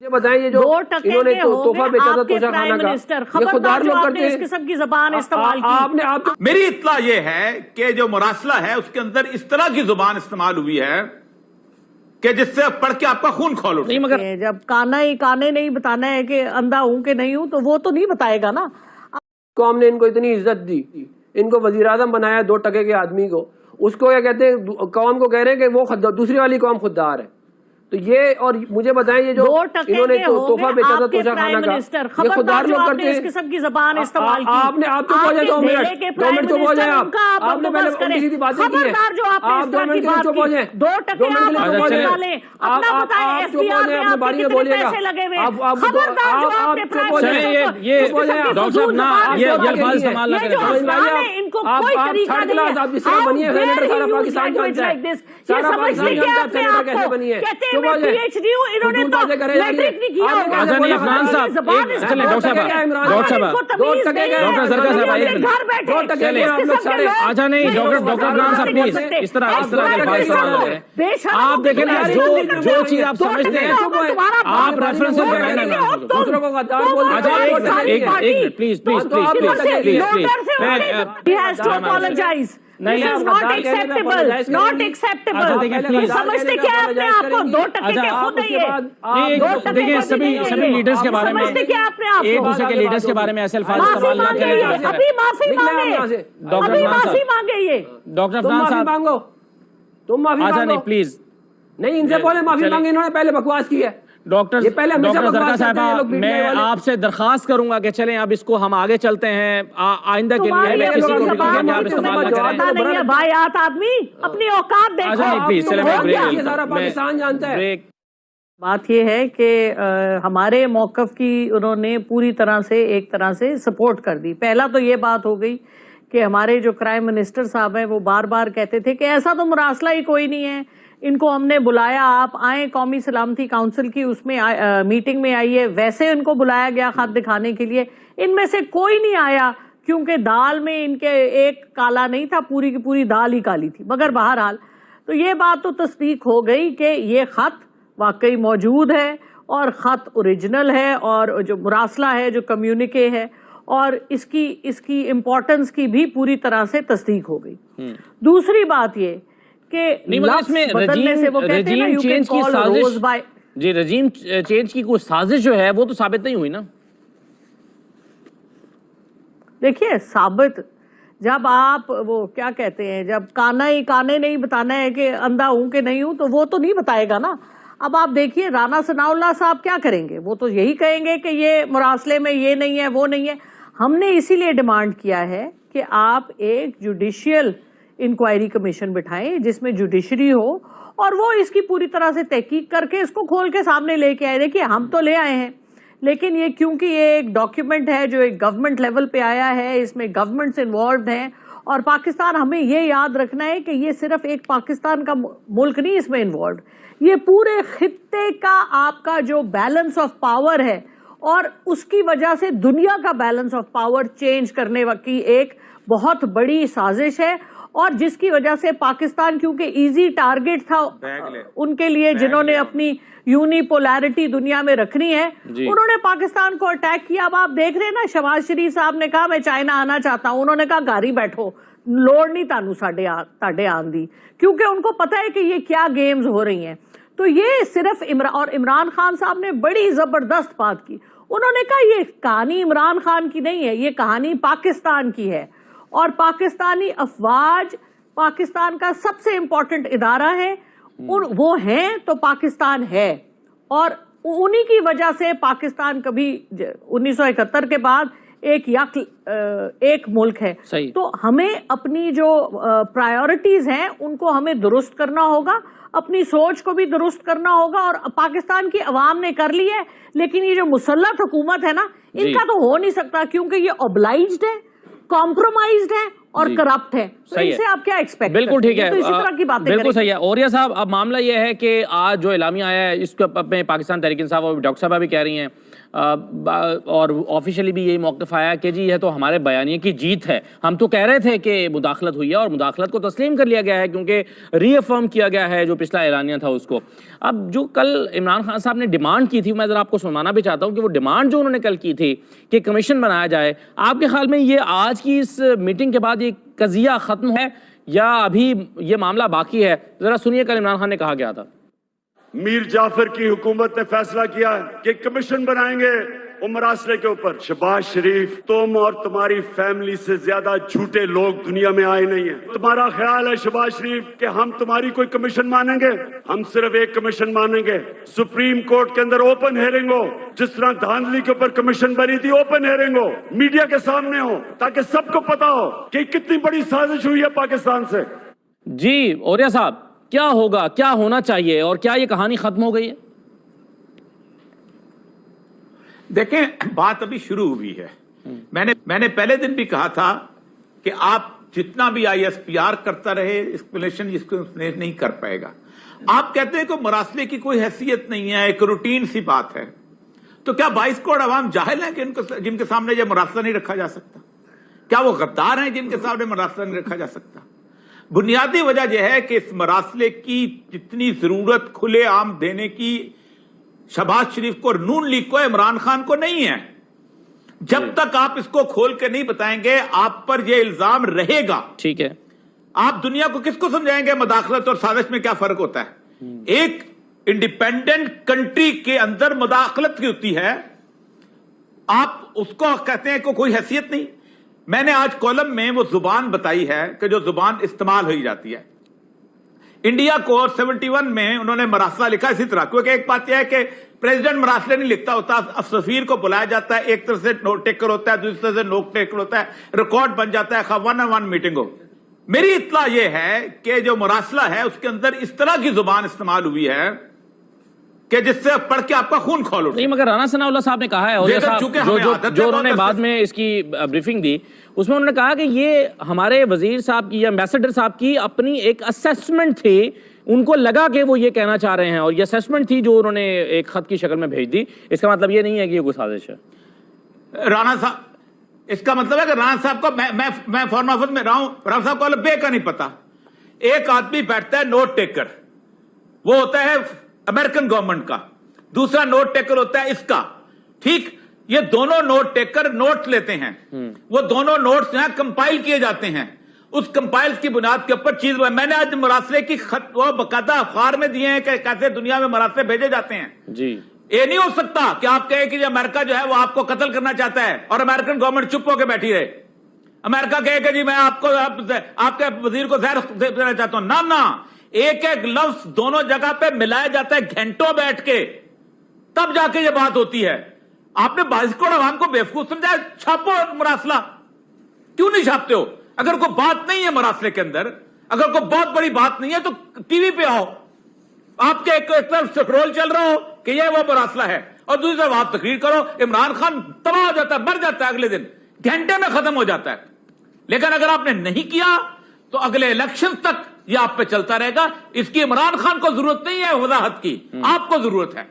بتائیں یہ جو انہوں نے تحفہ بیچا تھا توشہ خانہ کا، یہ خوددار لوگ کرتے ہیں. اس قسم کی زبان استعمال کی. میری اطلاع یہ ہے کہ جو مراسلہ ہے اس کے اندر اس طرح کی زبان استعمال ہوئی ہے کہ جس سے پڑھ کے آپ کا خون کھول اٹھے. مگر جب کانے نہیں بتانا ہے کہ اندھا ہوں کہ نہیں ہوں تو وہ تو نہیں بتائے گا نا. قوم نے ان کو اتنی عزت دی، ان کو وزیر اعظم بنایا 2 ٹکے کے آدمی کو، اس کو کیا کہتے ہیں، قوم کو کہہ رہے ہیں کہ وہ دوسری والی قوم خوددار ہے. تو یہ اور مجھے بتائیں یہ جو انہوں نے تحفہ بیچا تھا توشہ خانہ کا، یہ خوددار لوگ کرتے ہیں. اس قسم کی زبان استعمال کی. آپ چپ ہو جائیں 2 منٹ چپ ہو جائیں. آپ نے پہلے الٹی سیدھی باتیں کی ہیں. آپ 2 منٹ کے لیے چپ ہو جائیں. 2 ٹکے آپ چپ ہو جائیں. آپ چپ ہو جائیں، اپنے باری میں بولیے گا. آپ چپ ہو جائیں. یہ ڈاکٹر صاحب نہ یہ الفاظ استعمال نہ کریں. آپ تھرڈ کلاس آپ کس طرح بنی ہے؟ سینیٹر سارا پاکستان جانتا ہے، سارا پاکستان جانتا ہے سینیٹر کیسے بنی ہے. آپ دیکھیں نا جو چیز آپ سمجھتے ہیں آپ ریفرنس دوسروں کو غدار بول ایک پلیز نہیں not acceptable. سمجھتے کیا اپنے آپ کو 2 ٹکے کے خود ہے. دیکھیں سبھی لیڈرز کے بارے میں ایک دوسرے کے لیڈرز کے بارے میں ایسے الفاظ استعمال نہ کریں. ابھی معافی مانگے یہ ڈاکٹر عفنان صاحب مانگو، تم معافی مانگو. نہیں پلیز نہیں، ان سے بولے معافی مانگے، انہوں نے پہلے بکواس کی ہے. ڈاکٹر زرکا صاحبہ میں آپ سے درخواست کروں گا کہ چلیں اب اس کو ہم آگے چلتے ہیں. آئندہ کے لیے کسی کو بھی کہوں کہ آپ استعمال نہ کریں. بھائیات آدمی اپنی اوقات دیکھو. نہیں پلیز چلیں یہ سارا پاکستان جانتا ہے. بات یہ ہے کہ ہمارے موقف کی انہوں نے پوری طرح سے ایک طرح سے سپورٹ کر دی. پہلا تو یہ بات ہو گئی کہ ہمارے جو کرائم منسٹر صاحب ہیں وہ بار بار کہتے تھے کہ ایسا تو مراسلہ ہی کوئی نہیں ہے، ان کو ہم نے بلایا، آپ آئیں قومی سلامتی کونسل کی اس میں میٹنگ میں آئیے. ویسے ان کو بلایا گیا خط دکھانے کے لیے، ان میں سے کوئی نہیں آیا کیونکہ دال میں ان کے ایک کالا نہیں تھا، پوری کی پوری دال ہی کالی تھی. مگر بہرحال تو یہ بات تو تصدیق ہو گئی کہ یہ خط واقعی موجود ہے اور خط اوریجنل ہے اور جو مراسلہ ہے، جو کمیونیکے ہے، اور اس کی امپورٹنس کی بھی پوری طرح سے تصدیق ہو گئی. دوسری بات یہ کہ رجیم چینج کی سازش، جی رجیم چینج کی کوئی سازش جو ہے وہ تو ثابت نہیں ہوئی نا. دیکھیے ثابت جب آپ وہ کیا کہتے ہیں، جب کانے نہیں بتانا ہے کہ اندھا ہوں کہ نہیں ہوں تو وہ تو نہیں بتائے گا نا. اب آپ دیکھیے رانا ثناء اللہ صاحب کیا کریں گے، وہ تو یہی کہیں گے کہ یہ مراسلے میں یہ نہیں ہے وہ نہیں ہے. ہم نے اسی لیے ڈیمانڈ کیا ہے کہ آپ ایک جوڈیشیل انکوائری کمیشن بٹھائیں جس میں جوڈیشری ہو اور وہ اس کی پوری طرح سے تحقیق کر کے اس کو کھول کے سامنے لے کے آئے. دیکھیے ہم تو لے آئے ہیں لیکن یہ کیونکہ یہ ایک ڈاکیومنٹ ہے جو ایک گورنمنٹ لیول پہ آیا ہے، اس میں گورنمنٹس انوالوڈ ہیں اور پاکستان، ہمیں یہ یاد رکھنا ہے کہ یہ صرف ایک پاکستان کا ملک نہیں اس میں انوالوڈ، یہ پورے خطے کا آپ کا جو بیلنس آف پاور ہے اور اس کی وجہ سے دنیا کا بیلنس آف پاور چینج کرنے کی ایک بہت بڑی سازش ہے. اور جس کی وجہ سے پاکستان کیونکہ ایزی ٹارگٹ تھا ان کے لیے جنہوں نے اپنی یونی پولیرٹی دنیا میں رکھنی ہے، انہوں نے پاکستان کو اٹیک کیا. اب آپ دیکھ رہے ہیں نا، شہباز شریف صاحب نے کہا میں چائنا آنا چاہتا ہوں، انہوں نے کہا گھر ہی بیٹھو، لوڑ نہیں تانوں ساڈے آن دی، کیونکہ ان کو پتہ ہے کہ یہ کیا گیمز ہو رہی ہیں. تو یہ صرف اور عمران خان صاحب نے بڑی زبردست بات کی. انہوں نے کہا یہ کہانی عمران خان کی نہیں ہے، یہ کہانی پاکستان کی ہے اور پاکستانی افواج پاکستان کا سب سے امپورٹنٹ ادارہ ہے، وہ ہیں تو پاکستان ہے اور انہی کی وجہ سے پاکستان کبھی 1971 کے بعد ایک ملک ہے. تو ہمیں اپنی جو پرائیورٹیز ہیں ان کو ہمیں درست کرنا ہوگا، اپنی سوچ کو بھی درست کرنا ہوگا. اور پاکستان کی عوام نے کر لی ہے، لیکن یہ جو مسلط حکومت ہے نا، ان کا تو ہو نہیں سکتا کیونکہ یہ اوبلائجڈ ہے، کمپرومائزڈ ہے اور کرپٹ ہے، تو ان سے آپ کیا ایکسپیکٹ؟ بالکل ٹھیک ہے، تو اسی طرح کی باتیں بالکل صحیح ہے۔ اوریہ صاحب، اب معاملہ یہ ہے کہ آج جو اعلامیہ آیا ہے اس کو اپنے پاکستان تحریک انصاف اور ڈاکٹر صاحبہ بھی کہہ رہی ہیں اور آفیشلی بھی یہی موقف آیا کہ جی یہ تو ہمارے بیانیے کی جیت ہے، ہم تو کہہ رہے تھے کہ مداخلت ہوئی ہے اور مداخلت کو تسلیم کر لیا گیا ہے کیونکہ ری افرم کیا گیا ہے جو پچھلا اعلانیہ تھا اس کو۔ اب جو کل عمران خان صاحب نے ڈیمانڈ کی تھی، میں ذرا آپ کو سنوانا بھی چاہتا ہوں کہ وہ ڈیمانڈ جو انہوں نے کل کی تھی کہ کمیشن بنایا جائے، آپ کے خیال میں یہ آج کی اس میٹنگ کے بعد یہ قضیہ ختم ہے یا ابھی یہ معاملہ باقی ہے؟ ذرا سنیے کل عمران خان نے کہا گیا تھا۔ میر جعفر کی حکومت نے فیصلہ کیا ہے کہ کمیشن بنائیں گے مراسلے کے اوپر۔ شہباز شریف، تم اور تمہاری فیملی سے زیادہ جھوٹے لوگ دنیا میں آئے نہیں ہیں۔ تمہارا خیال ہے شہباز شریف کہ ہم تمہاری کوئی کمیشن مانیں گے؟ ہم صرف ایک کمیشن مانیں گے، سپریم کورٹ کے اندر اوپن ہیئرنگ ہو، جس طرح دھاندلی کے اوپر کمیشن بنی تھی، اوپن ہیئرنگ ہو، میڈیا کے سامنے ہو، تاکہ سب کو پتا ہو کہ کتنی بڑی سازش ہوئی ہے پاکستان سے۔ جی اوریہ صاحب، کیا ہوگا، کیا ہونا چاہیے، اور کیا یہ کہانی ختم ہو گئی ہے؟ دیکھیں، بات ابھی شروع ہوئی ہے۔ میں نے پہلے دن بھی کہا تھا کہ آپ جتنا بھی آئی ایس پی آر کرتا رہے، ایکسپلینیشن اس کو نہیں کر پائے گا۔ آپ کہتے ہیں کہ مراسلے کی کوئی حیثیت نہیں ہے، ایک روٹین سی بات ہے، تو کیا 22 کروڑ عوام جاہل ہیں کہ جن کے سامنے یہ مراسلہ نہیں رکھا جا سکتا؟ کیا وہ غدار ہیں جن کے سامنے مراسلہ نہیں رکھا جا سکتا؟ بنیادی وجہ یہ ہے کہ اس مراسلے کی جتنی ضرورت کھلے عام دینے کی شہباز شریف کو، نون لیگ کو، عمران خان کو نہیں ہے۔ جب تک آپ اس کو کھول کے نہیں بتائیں گے، آپ پر یہ الزام رہے گا۔ ٹھیک ہے، آپ دنیا کو کس کو سمجھائیں گے مداخلت اور سازش میں کیا فرق ہوتا ہے؟ ایک انڈیپینڈنٹ کنٹری کے اندر مداخلت کی ہوتی ہے، آپ اس کو کہتے ہیں کہ کوئی حیثیت نہیں۔ میں نے آج کالم میں وہ زبان بتائی ہے کہ جو زبان استعمال ہوئی جاتی ہے۔ انڈیا کو 71 میں انہوں نے مراسلہ لکھا اسی طرح، کیونکہ ایک بات یہ ہے کہ پریزیڈنٹ مراسلے نہیں لکھتا ہوتا، اب سفیر کو بلایا جاتا ہے، ایک طرف سے نوٹ ٹیکر ہوتا ہے، دوسری طرف سے نوٹ ٹیکر ہوتا ہے، ریکارڈ بن جاتا ہے، خواہ 1-on-1 میٹنگ ہو۔ میری اطلاع یہ ہے کہ جو مراسلہ ہے اس کے اندر اس طرح کی زبان استعمال ہوئی ہے کہ جس سے پڑھ کے آپ کا خون کھول اٹھے۔ نہیں، مگر رانا ثناء اللہ صاحب نے کہا ہے، اوریہ صاحب جو انہوں نے بعد میں اس کی بریفنگ دی، اس میں انہوں نے کہا کہ یہ ہمارے وزیر صاحب کی یا ایمبیسڈر صاحب کی اپنی ایک اسیسمنٹ تھی، ان کو لگا کہ وہ یہ کہنا چاہ رہے ہیں، اور یہ اسیسمنٹ تھی جو انہوں نے ایک خط کی شکل میں بھیج دی۔ اس کا مطلب یہ نہیں ہے کہ یہ کوئی سازش ہے۔ رانا صاحب، اس کا مطلب ہے کہ رانا صاحب کو میں فارم آفس میں رہا ہوں، رانا صاحب کو بے کا نہیں پتا۔ ایک آدمی بیٹھتا ہے نوٹ ٹیکر، وہ ہوتا ہے امریکن گورنمنٹ کا، دوسرا نوٹ ٹیکر ہوتا ہے اس کا، ٹھیک؟ یہ دونوں نوٹ ٹیکر نوٹ لیتے ہیں، وہ دونوں نوٹس یہاں کمپائل کیے جاتے ہیں، اس کمپائل کی بنیاد کے اوپر چیز میں نے آج مراسلے کی خط وہ باقاعدہ اخبار میں دیے ہیں کہ کیسے دنیا میں مراسلے بھیجے جاتے ہیں۔ جی، یہ نہیں ہو سکتا کہ آپ کہیں کہ امریکہ جو ہے وہ آپ کو قتل کرنا چاہتا ہے اور امریکن گورنمنٹ چپ ہو کے بیٹھی رہے۔ امریکہ کہے کہ جی میں آپ کے وزیر کو زہر دینا چاہتا ہوں، نہ، ایک ایک لفظ دونوں جگہ پہ ملایا جاتا ہے گھنٹوں بیٹھ کے، تب جا کے یہ بات ہوتی ہے۔ آپ نے 22 کروڑ عوام کو بیوقوف سمجھا؟ چھاپو مراسلہ، کیوں نہیں چھاپتے ہو؟ اگر کوئی بات نہیں ہے مراسلے کے اندر، اگر کوئی بہت بڑی بات نہیں ہے تو ٹی وی پہ آؤ، آپ کے ایک طرف سکرول چل رہا ہو کہ یہ وہ مراسلہ ہے، اور دوسری طرف آپ تقریر کرو، عمران خان تباہ ہو جاتا ہے، مر جاتا ہے، اگلے دن گھنٹے میں ختم ہو جاتا ہے۔ لیکن اگر آپ نے نہیں کیا تو اگلے الیکشن تک یہ آپ پہ چلتا رہے گا۔ اس کی عمران خان کو ضرورت نہیں ہے وضاحت کی، آپ کو ضرورت ہے۔